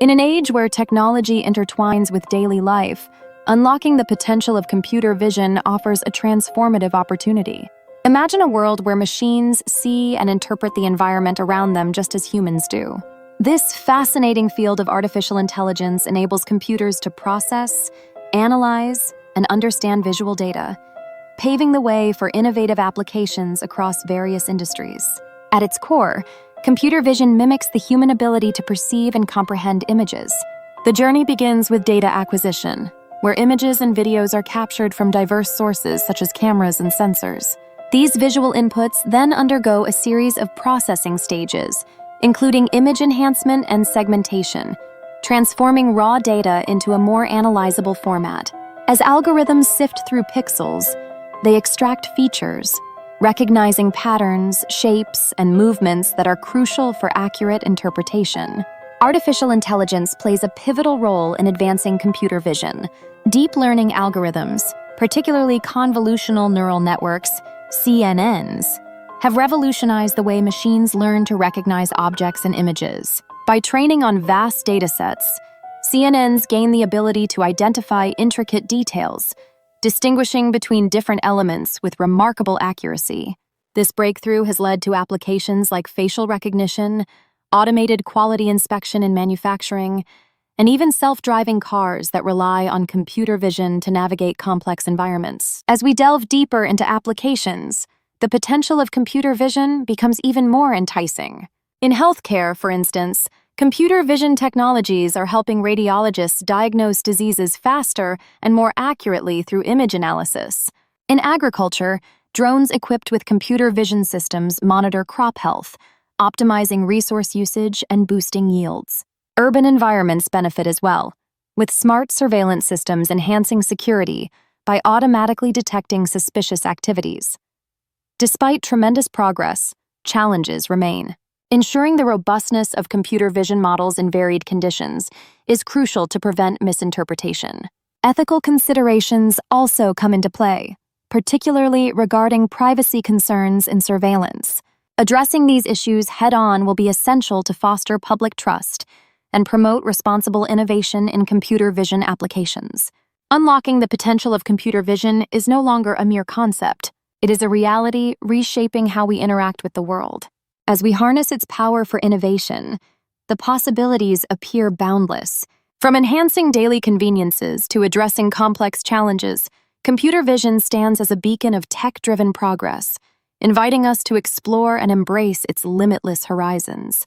In an age where technology intertwines with daily life, unlocking the potential of computer vision offers a transformative opportunity. Imagine a world where machines see and interpret the environment around them just as humans do. This fascinating field of artificial intelligence enables computers to process, analyze, and understand visual data, paving the way for innovative applications across various industries. At its core, computer vision mimics the human ability to perceive and comprehend images. The journey begins with data acquisition, where images and videos are captured from diverse sources such as cameras and sensors. These visual inputs then undergo a series of processing stages, including image enhancement and segmentation, transforming raw data into a more analyzable format. As algorithms sift through pixels, they extract features, recognizing patterns, shapes, and movements that are crucial for accurate interpretation. Artificial intelligence plays a pivotal role in advancing computer vision. Deep learning algorithms, particularly convolutional neural networks, CNNs, have revolutionized the way machines learn to recognize objects and images. By training on vast datasets, CNNs gain the ability to identify intricate details, distinguishing between different elements with remarkable accuracy. This breakthrough has led to applications like facial recognition, automated quality inspection in manufacturing, and even self-driving cars that rely on computer vision to navigate complex environments. As we delve deeper into applications, the potential of computer vision becomes even more enticing. In healthcare, for instance, computer vision technologies are helping radiologists diagnose diseases faster and more accurately through image analysis. In agriculture, drones equipped with computer vision systems monitor crop health, optimizing resource usage and boosting yields. Urban environments benefit as well, with smart surveillance systems enhancing security by automatically detecting suspicious activities. Despite tremendous progress, challenges remain. Ensuring the robustness of computer vision models in varied conditions is crucial to prevent misinterpretation. Ethical considerations also come into play, particularly regarding privacy concerns in surveillance. Addressing these issues head-on will be essential to foster public trust and promote responsible innovation in computer vision applications. Unlocking the potential of computer vision is no longer a mere concept. It is a reality reshaping how we interact with the world. As we harness its power for innovation, the possibilities appear boundless. From enhancing daily conveniences to addressing complex challenges, computer vision stands as a beacon of tech-driven progress, inviting us to explore and embrace its limitless horizons.